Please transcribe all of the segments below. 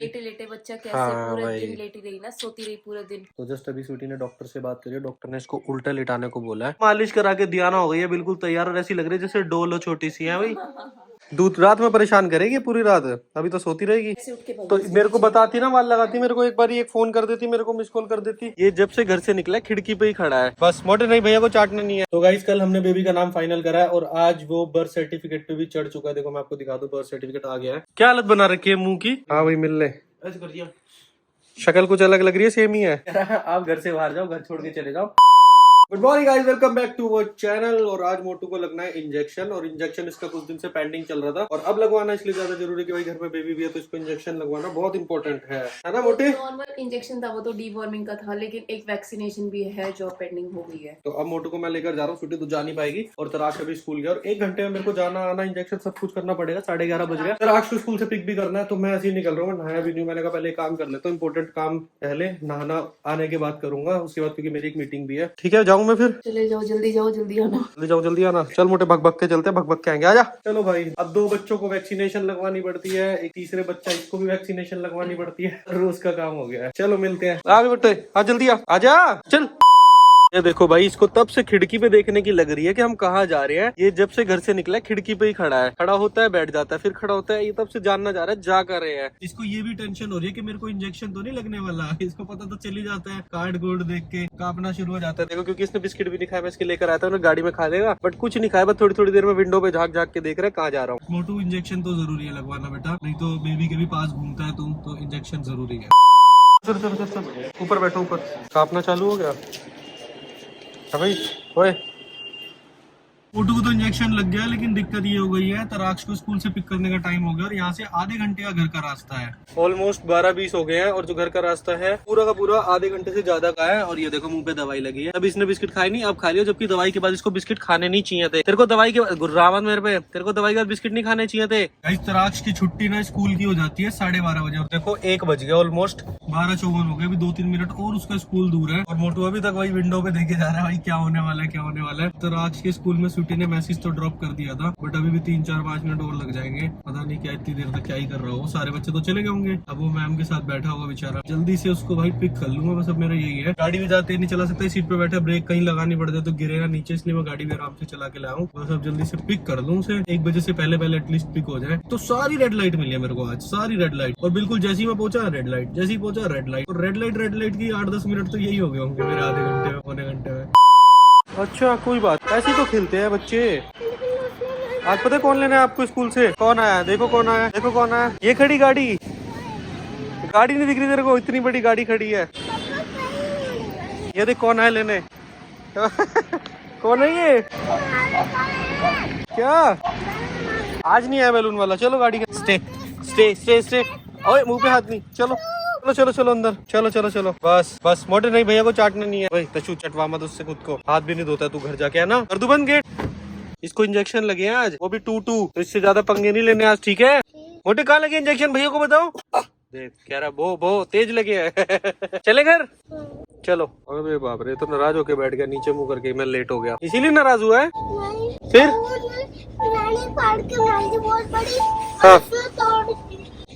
लेटे लेटे बच्चा कैसे हाँ, पूरे वही। दिन लेटी रही ना, सोती रही पूरे दिन। तो जस्ट अभी स्वीटी ने डॉक्टर से बात करी, डॉक्टर ने इसको उल्टा लिटाने को बोला है। मालिश करा के दियाना हो गई है बिल्कुल तैयार, और ऐसी लग रही है जैसे डोल हो छोटी सी है भाई। दूध रात में परेशान करेगी पूरी रात, अभी तो सोती रहेगी। ऐसे उठ के तो भगवान से मेरे को पूछे। बताती ना, माल लगाती मेरे को, एक बार एक फोन कर देती, मेरे को मिस कॉल कर देती। ये जब से घर से निकला है, खिड़की पे ही खड़ा है बस, मोटे नहीं भैया को चाटना नहीं है। तो गाइस कल हमने बेबी का नाम फाइनल करा है और आज वो बर्थ सर्टिफिकेट पे भी चढ़ चुका है। देखो मैं आपको दिखा दूं, बर्थ सर्टिफिकेट आ गया है। क्या हालत बना रखी है मुंह की? हाँ भाई मिल ले, ऐसे कर दिया। शक्ल कुछ अलग लग रही है, सेम ही है। आप घर से बाहर जाओ, घर छोड़ के चले जाओ। Good morning guys, welcome back to our channel. और आज मोटू को लगना है इंजेक्शन, और इंजेक्शन इसका कुछ दिन से पेंडिंग चल रहा था और अब लगवाना इसलिए ज्यादा जरूरी है कि भाई घर में बेबी भी है, तो इसको इंजेक्शन लगवाना बहुत इंपॉर्टेंट है ना मोटे? नॉर्मल इंजेक्शन था वो तो डीवॉर्मिंग का था, लेकिन एक वैक्सीनेशन भी है जो पेंडिंग हो गई है। तो अब मोटू को मैं लेकर जा रहा हूँ, छुट्टी तो जा नहीं पाएगी। और तराश अभी स्कूल गया और 1 घंटे में मेरे को जाना आना इंजेक्शन सब कुछ करना पड़ेगा। 11:30 बज गया। तराश को स्कूल से पिक भी करना है, तो मैं ऐसे ही निकल रहा हूँ। नहाया भी नहीं, मैंने कहा पहले काम कर लेता हूँ, इंपॉर्टेंट काम पहले, नहाना आने के बाद करूंगा उसके बाद, क्योंकि मेरी एक मीटिंग भी है। ठीक है जाऊँ मैं फिर? चले जाओ, जल्दी जाओ, जल्दी आना। जल्दी जाओ जल्दी आना। चल मोटे, भग भग के चलते, भग भग के आएंगे, आजा। चलो भाई, अब 2 बच्चों को वैक्सीनेशन लगवानी पड़ती है, एक तीसरे बच्चा इसको भी वैक्सीनेशन लगवानी पड़ती है, रोज का काम हो गया है। चलो मिलते हैं। आ बेटे, आ जल्दी आ, आजा चल। ये देखो भाई, इसको तब से खिड़की पे देखने की लग रही है कि हम कहाँ जा रहे हैं। ये जब से घर से निकला है खिड़की पे ही खड़ा है, खड़ा होता है बैठ जाता है, फिर खड़ा होता है। ये तब से जानना जा रहा है जा कर रहे हैं। इसको ये भी टेंशन हो रही है कि मेरे को इंजेक्शन तो नहीं लगने वाला। इसको पता तो चली जाता है, कार्ड गोल्ड देख के कांपना शुरू हो जाता है। देखो क्योंकि इसने बिस्किट भी नहीं खाया, मैं इसके लेकर आता हूँ, गाड़ी में खा लेगा, बट कुछ नहीं खाया, बस थोड़ी थोड़ी देर में विंडो पे झाँक झाँक के देख रहे हैं कहाँ जा रहा हूँ। मोटू इंजेक्शन तो जरूरी है लगवाना बेटा, नहीं तो बेबी के भी पास घूमता है तुम, तो इंजेक्शन जरूरी है। चल चल चल चल, ऊपर बैठो, ऊपर कांपना चालू हो गया। हाँ भाई, ओए मोटू को तो इंजेक्शन लग गया, लेकिन दिक्कत ये हो गई है, तराक्ष को स्कूल से पिक करने का टाइम हो गया और यहाँ से आधे घंटे का घर का रास्ता है। ऑलमोस्ट 12:20 हो गए हैं और जो घर का रास्ता है पूरा का पूरा आधे घंटे से ज्यादा का है। और ये देखो मुंह पे दवाई लगी है। अब इसने बिस्किट खाई नहीं, अब खा लिया, जबकि दवाई के बाद इसको बिस्किट खाने नहीं चाहिए थे। तेरे को दवाई के बाद गुर्रावन मेरे पे, तेरे को दवाई के बाद बिस्किट नहीं खाने चाहिए थे। इस तराक्ष की छुट्टी ना स्कूल की हो जाती है 12:30 बजे, और देखो 1 बज गया, ऑलमोस्ट 12:54 हो गए, अभी 2-3 मिनट और उसका स्कूल दूर है। और मोटू अभी तक वही विंडो पे देखे जा रहा है, भाई क्या होने वाला है, क्या होने वाला है। तराक्ष के स्कूल में स्वीटी ने मैसेज तो ड्रॉप कर दिया था, बट अभी भी 3-4-5 मिनट और लग जाएंगे। पता नहीं क्या इतनी देर तक क्या ही कर रहा हो। सारे बच्चे तो चले गए होंगे, अब वो मैम के साथ बैठा होगा बेचारा। जल्दी से उसको भाई पिक कर लूंगा, बस अब मेरा यही है। गाड़ी भी जाते नहीं चला सकता, सीट पे बैठा, ब्रेक कहीं लगानी पड़ जाए तो गिरेगा नीचे, इसलिए मैं गाड़ी भी आराम से चला के लाऊं। बस अब जल्दी से पिक कर लूं उसे, 1 बजे से पहले पहले एटलीस्ट पिक हो जाए। तो सारी रेड लाइट मिली है मेरे को आज, सारी रेड लाइट, और बिल्कुल जैसे ही मैं पहुंचा रेड लाइट, जैसे ही पहुंचा रेड लाइट, और रेड लाइट की 8-10 मिनट तो यही हो गए होंगे मेरे, आधे घंटे में, पौने घंटे में। अच्छा कोई बात, ऐसे तो खेलते हैं बच्चे। आज पता है कौन लेना है आपको स्कूल से? कौन आया? देखो कौन आया, देखो कौन आया। ये खड़ी गाड़ी, गाड़ी नहीं दिख रही तेरे को? इतनी बड़ी गाड़ी खड़ी है। ये देख कौन आया लेने। कौन है ये? क्या आज नहीं आया बैलून वाला? चलो गाड़ी का, स्टे स्टे स्टे स्टे। ओए मुंह पे हाथ नहीं, चलो चलो चलो चलो अंदर, चलो चलो चलो। बस बस मोटे नहीं, भैया को चाटना नहीं है भाई। तशु चटवा मत उससे, खुद को हाथ भी नहीं धोता तू घर जाके, है ना? कर दू बंद गेट। इसको इंजेक्शन लगे हैं आज, वो भी 2-2, तो इससे ज्यादा पंगे नहीं लेने आज, ठीक है? मोटे कहाँ लगे इंजेक्शन, भैया को बताओ। देख कह रहा बो तेज लगे है। चले घर, चलो। अरे बाप रे, तो नाराज होके बैठ गया नीचे मुंह करके, मैं लेट हो गया इसीलिए नाराज हुआ है। फिर हाँ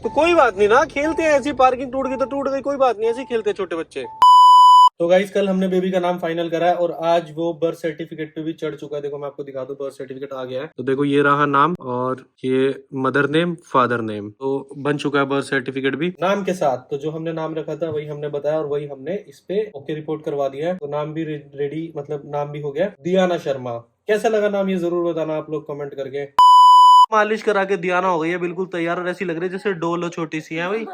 तो कोई बात नहीं ना, खेलते हैं ऐसी, पार्किंग टूट गई तो टूट गई, कोई बात नहीं, ऐसे खेलते हैं छोटे बच्चे। तो गाइस कल हमने बेबी का नाम फाइनल करा है और आज वो बर्थ सर्टिफिकेट पे भी चढ़ चुका है। देखो मैं आपको दिखा दूं, बर्थ सर्टिफिकेट आ गया है। तो देखो ये रहा नाम, और ये मदर नेम, फादर नेम, तो बन चुका है बर्थ सर्टिफिकेट भी नाम के साथ। तो जो हमने नाम रखा था वही हमने बताया और वही हमने इस पे ओके रिपोर्ट करवा दिया है। तो नाम भी रेडी, मतलब नाम भी हो गया, दियाना शर्मा। कैसा लगा नाम ये जरूर बताना आप लोग कमेंट करके। मालिश करा के दियाना हो गई है बिल्कुल तैयार, और ऐसी लग रही है जैसे डोल हो छोटी सी है भाई।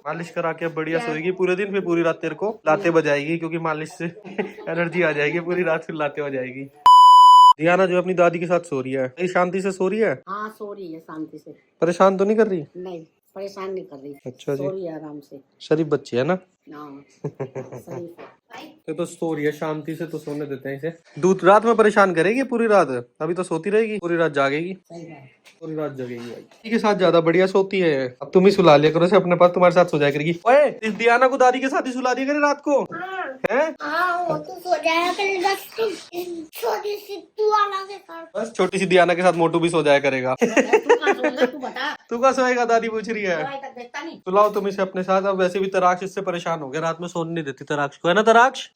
मालिश करा के बढ़िया सोएगी पूरे दिन, फिर पूरी रात तेरे को लाते बजाएगी, क्योंकि मालिश से एनर्जी आ जाएगी, पूरी रात फिर लाते बजाएगी। दियाना जो अपनी दादी के साथ सो रही है, ये शांति से सो रही है। हाँ सो रही है शांति से, परेशान तो नहीं कर रही? नहीं परेशान नहीं कर रही। अच्छा जी, सो रही है आराम से। शरीफ बच्ची है ना। हाँ, सही तो सो रही है शांति से, तो सोने देते हैं इसे। दूध रात में परेशान करेगी पूरी रात, अभी तो सोती रहेगी, पूरी रात जागेगी, सही बात। पूरी रात जगेगी भाई। दादी के साथ ज्यादा बढ़िया सोती है। अब तुम ही सुला लिया करो इसे अपने पास, तुम्हारे साथ सो जाया करेगी। ओए इस दियाना को दादी के साथ ही सुला दिया करे रात को। हैं? हाँ वो तो सो जाया करेगा छोटी सी तुआला के साथ। बस छोटी सी दियाना के साथ मोटू भी सो जाया करेगा। तू कहाँ सोएगा तू बता। तू कहाँ सोएगा, दादी पूछ रही है। दवाई तक देखता नहीं। सुलाओ तुम इसे अपने साथ। अब वैसे भी तराक्ष इससे परेशान हो गया, रात में सोने नहीं देती तराक्ष को, है ना तराक्ष?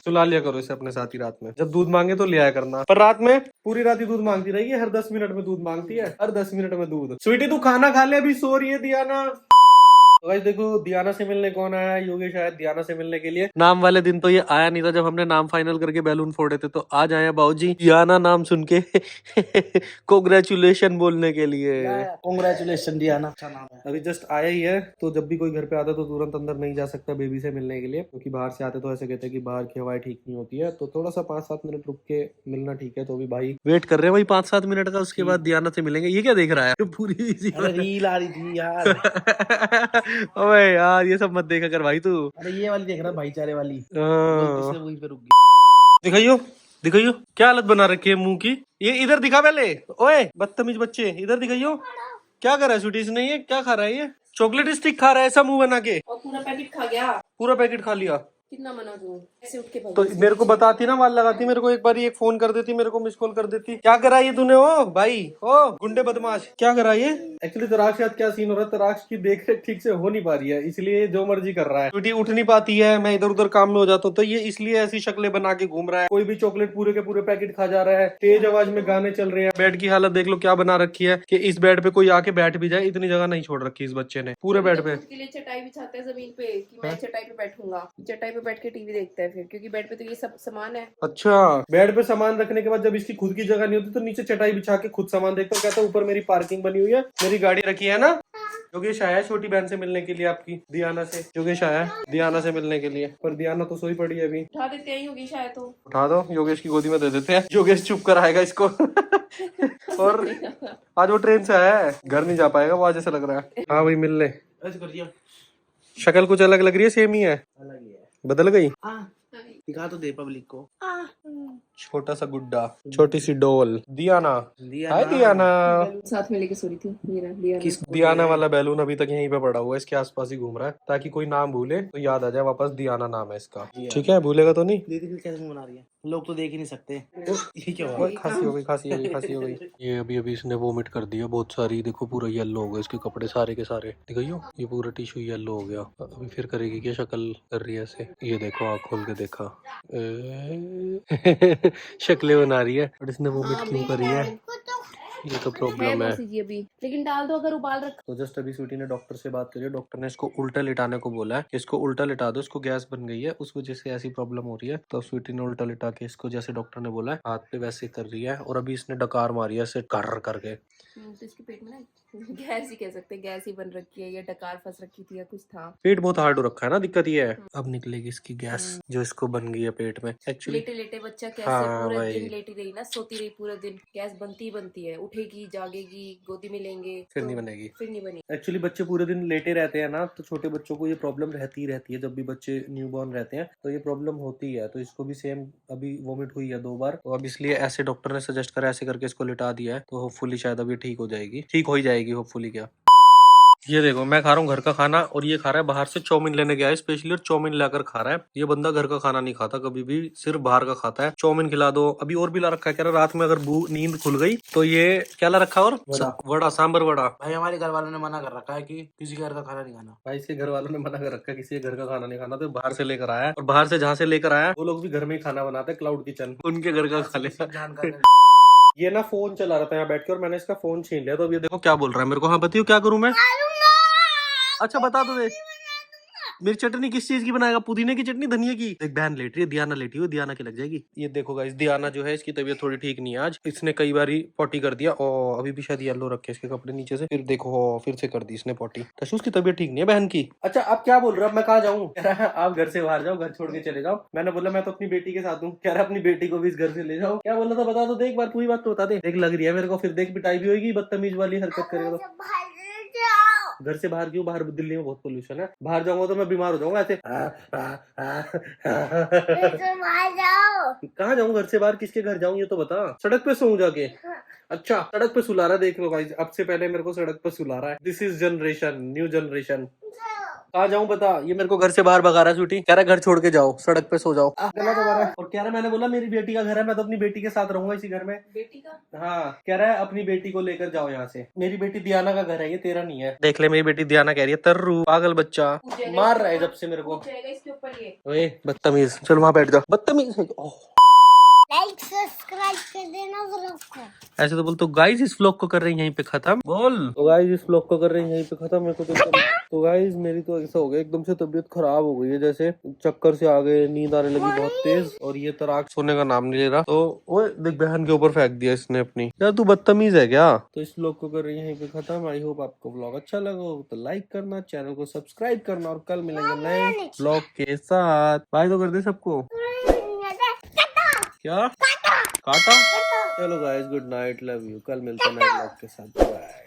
सुला लिया करो इसे अपने साथ ही रात में, जब दूध मांगे तो ले आया करना। पर रात में पूरी रात ही दूध मांगती रहेगी, हर 10 मिनट में दूध मांगती है, हर 10 मिनट में दूध। स्वीटी तू खाना खा ले, अभी सो रही है दियाना। तो गाइस देखो दियाना से मिलने कौन आया, योगेश आया दियाना से मिलने के लिए। नाम वाले दिन तो ये आया नहीं था, जब हमने नाम फाइनल करके बैलून फोड़े थे, तो आज आया बाबूजी दियाना नाम सुन के कांग्रेचुलेशन बोलने के लिए। कांग्रेचुलेशन दियाना, अच्छा नाम है। अभी जस्ट आया ही है, तो जब भी कोई घर पे आता है तो तुरंत अंदर नहीं जा सकता बेबी से मिलने के लिए, क्योंकि बाहर से आते तो ऐसे कहते हैं कि बाहर की हवाएं ठीक नहीं होती है, तो थोड़ा सा 5-7 मिनट रुक के मिलना ठीक है। तो अभी भाई वेट कर रहे हैं भाई 5-7 मिनट का, उसके बाद दियाना से मिलेंगे। ये क्या देख रहा है पूरी अरे रील आ रही थी यार। अबे यार ये सब मत देखा कर भाई तू। अरे ये वाली देख रहा, भाईचारे वाली, हाँ। इसलिए वहीं पे रुक गई। दिखाइयो दिखाइयो क्या हालत बना रखी है मुंह की। ये इधर दिखा पहले, ओए बदतमीज बच्चे, इधर दिखाइयो क्या कर रहा है स्वीटी। इसने ये क्या खा रहा है, ये चॉकलेट स्टिक खा रहा है ऐसा मुंह बना के। और पूरा पैकेट खा गया। पूरा पैकेट खा लिया। कितना मना दूं, ऐसे उठ के भाग तो मेरे को बताती ना, वाल लगाती मेरे को, एक बार एक फोन कर देती, मेरे को मिस कॉल कर देती। क्या करा ये तूने, ओ भाई ओ गुंडे बदमाश, क्या करा ये। एक्चुअली तराक्ष के साथ क्या सीन हो रहा है, तराक्ष की देख रेख ठीक से हो नहीं पा रही है, इसलिए जो मर्जी कर रहा है। बेटी उठ नहीं पाती है, मैं इधर उधर काम में हो जाता हूँ, तो ये इसलिए ऐसी शक्लें बना के घूम रहा है। कोई भी चॉकलेट पूरे के पूरे पैकेट खा जा रहा है, तेज आवाज में गाने चल रहे हैं। बेड की हालत देख लो क्या बना रखी है, कि इस बेड पे कोई आके बैठ भी जाए, इतनी जगह नहीं छोड़ रखी इस बच्चे ने पूरे बेड पे। के लिए चटाई बिछाते हैं जमीन पे कि मैं चटाई पे बैठूंगा, चटाई पे बैठ के टीवी देखता है फिर, क्योंकि बेड पे तो ये सब सामान है। अच्छा, बेड पे सामान रखने के बाद जब इसकी खुद की जगह नहीं होती तो नीचे चटाई बिछा के खुद सामान देखता हूँ, कहता है ऊपर मेरी पार्किंग बनी हुई है, मेरी गाड़ी रखी है ना। योगेश आया है छोटी बहन से मिलने के लिए, आपकी दियाना से। योगेश आया है दियाना से मिलने के लिए, पर दियाना तो सोई पड़ी है अभी। उठा देते हैं योगेश आया तो। उठा दो, योगेश की गोदी में दे देते हैं, योगेश चुप कर आएगा इसको। और आज वो ट्रेन से आया है, घर नहीं जा पाएगा वो आज, ऐसा लग रहा है। हाँ भाई मिल ले। ऐसे कर दिया, शक्ल कुछ अलग लग रही है, सेम ही है, अलग ही है। बदल गई। दिखा तो दे पब्लिक को। छोटा सा गुड्डा, छोटी सी डोल दियाना। हाय दियाना। दियाना। साथ में लेके सो रही थी मेरा दियाना। दियाना वाला बैलून अभी तक यहीं पे पड़ा हुआ है, इसके आसपास ही घूम रहा है, ताकि कोई नाम भूले तो याद आ जाए वापस दियाना नाम है इसका। ठीक है, भूलेगा तो नहीं। दीदी फिर कैसे मुंह बना रही है, लोग तो देख ही नहीं सकते। ये क्या हुआ? ओए, खांसी हो गई, खांसी हो गई, खांसी हो गई। ये अभी अभी इसने वोमिट कर दिया बहुत सारी, देखो पूरा येलो हो गया इसके कपड़े सारे के सारे, दिखाइयो ये पूरा टिश्यू येलो हो गया। अभी फिर करेगी क्या, शक्ल कर रही है ऐसे, ये देखो आँख खोल के देखा। शक्लें बना रही है, और इसने वोमिट क्यों करी है, ये तो प्रॉब्लम है। अभी लेकिन डाल दो अगर उबाल रख। तो जस्ट अभी स्वीटी ने डॉक्टर से बात करी है, डॉक्टर ने इसको उल्टा लिटाने को बोला है, इसको उल्टा लिटा दो, इसको गैस बन गई है उस वजह से ऐसी प्रॉब्लम हो रही है। तो स्वीटी ने उल्टा लिटा के इसको जैसे डॉक्टर ने बोला है हाथ पे वैसे कर रही है, और अभी इसने डकार मारी है ऐसे कर करके। तो इसके पेट में ना गैस ही कह सकते हैं, गैस ही बन रखी है, या डकार फंस रखी थी या कुछ था। पेट बहुत हार्ड हो रखा है ना, दिक्कत ये है। अब निकलेगी इसकी गैस जो इसको बन गई है पेट में एक्चुअली। लेटे लेटे बच्चा कैसे हाँ, पूरा वही। दिन लेटी रही ना, सोती रही पूरा दिन, गैस बनती ही बनती है, उठेगी जागेगी, गोदी में लेंगे फिर तो नहीं बनेगी। फिर नहीं बनेगी। एक्चुअली बच्चे पूरे दिन लेटे रहते हैं ना, तो छोटे बच्चों को ये प्रॉब्लम रहती ही रहती है, जब भी बच्चे न्यूबॉर्न रहते हैं तो ये प्रॉब्लम होती है। तो इसको भी सेम अभी वोमिट हुई है 2 बार, तो अब इसलिए ऐसे डॉक्टर ने सजेस्ट करा, ऐसे करके इसको लिटा दिया है, तो होपफुली शायद अभी ठीक हो जाएगी, ठीक हो ही जाएगी होपफुली। क्या ये देखो, मैं खा रहा हूँ घर का खाना, और ये खा रहा है बाहर से चाउमीन लेने गया है स्पेशली, और चाउमीन लाकर खा रहा है। ये बंदा घर का खाना नहीं खाता कभी भी, सिर्फ बाहर का खाता है। चाउमीन खिला दो, अभी और भी ला रखा है, कह रहा रात में अगर नींद खुल गई तो ये क्या ला रखा है, और वड़ा, सांबर वड़ा। भाई हमारे घर वालों ने मना कर रखा है कि किसी के घर का खाना नहीं खाना। भाई इसके घर वालों ने मना कर रखा है किसी के घर का खाना नहीं खाना, तो बाहर से लेकर आया है, और बाहर से जहाँ से लेकर आया वो लोग भी घर में ही खाना बनाते हैं, क्लाउड किचन, उनके घर का खा लेता। जानकार ये ना फोन चला रहा था यहाँ बैठ के, और मैंने इसका फोन छीन लिया, तो अब ये देखो क्या बोल रहा है मेरे को। हाँ बताइए क्या करूँ मैं। अच्छा बता दो दे, मेरी चटनी किस चीज की बनाएगा, पुदीने की चटनी, धनिया की। एक बहन लेट रही है, दियाना लेटी हुई, दियाना की लग जाएगी। ये देखो गाइस, दियाना जो है इसकी तबीयत थोड़ी ठीक नहीं है आज, इसने कई बारी पॉटी कर दिया, और अभी भी शायद येलो रखे इसके कपड़े नीचे से, फिर देखो फिर से कर दी इसने पॉटी। तशु उसकी तबीयत ठीक नहीं है बहन की। अच्छा अब क्या बोल रहा है, मैं कहाँ जाऊँ, कह रहा है आप घर से बाहर जाओ, घर छोड़ के चले जाओ। मैंने बोला मैं तो अपनी बेटी के साथ हूँ, कह रहा अपनी बेटी को भी इस घर से ले जाओ। क्या बोला था बता दो, देख बार पूरी बात तो बता दे। देख लग रही है मेरे को, फिर देख पिटाई भी होगी, बदतमीज वाली हरकत करेगा तो। घर से बाहर क्यों? बाहर दिल्ली में बहुत पोल्यूशन है, बाहर जाऊंगा तो मैं बीमार हो जाऊंगा ऐसे। बाहर जाओ। कहाँ जाऊँ घर से बाहर? किसके घर जाऊँ ये तो बता। सड़क पे सोऊं जाके? अच्छा सड़क पे सुला रहा है, देख लो गाइस, अब से पहले मेरे को सड़क पे सुला रहा है। This is generation, new generation. कहाँ जाऊँ बता? ये मेरे को घर से बाहर भगा रहा है स्वीटी, कह रहा है घर छोड़ के जाओ, सड़क पे सो जाओ। गला दबा रहा है और कह रहा है मैंने बोला मेरी बेटी का घर है, मैं तो अपनी बेटी के साथ रहूंगा इसी घर में। बेटी का? हाँ कह रहा है अपनी बेटी को लेकर जाओ यहाँ से। मेरी बेटी दियाना का घर है ये, तेरा नहीं है। देख ले मेरी बेटी दियाना कह रही है तर्रू पागल बच्चा, मार रहा है जब से मेरे को। इसके ऊपर ये ओए बदतमीज, चल वहाँ बैठ जा बदतमीज। लाइक सब्सक्राइब कर देना व्लॉग को। ऐसे तो बोल। तो गाइस इस व्लॉग को कर रहे हैं यहीं पे खत्म। बोल। तो गाइस इस व्लॉग को कर रहे हैं यहीं पे खत्म। मेरे को तो गाइस मेरी तो ऐसा हो गया एकदम से तबीयत खराब हो गई है, जैसे चक्कर से आ गए, नींद आने लगी बहुत तेज, और ये तराक सोने का नाम नहीं ले रहा। तो वो देख बहन के ऊपर फेंक दिया इसने अपनी। यार तू बदतमीज है क्या? तो इस व्लॉग को कर रही है यहीं पे खत्म। आई होप आपको व्लॉग अच्छा लगा हो तो लाइक करना, चैनल को सब्सक्राइब करना, और कल मिलेंगे नए व्लॉग के साथ। बाय तो कर दे सबको। क्या काटा? चलो guys good night, love you, कल मिलते हैं नए व्लॉग के साथ, बाय।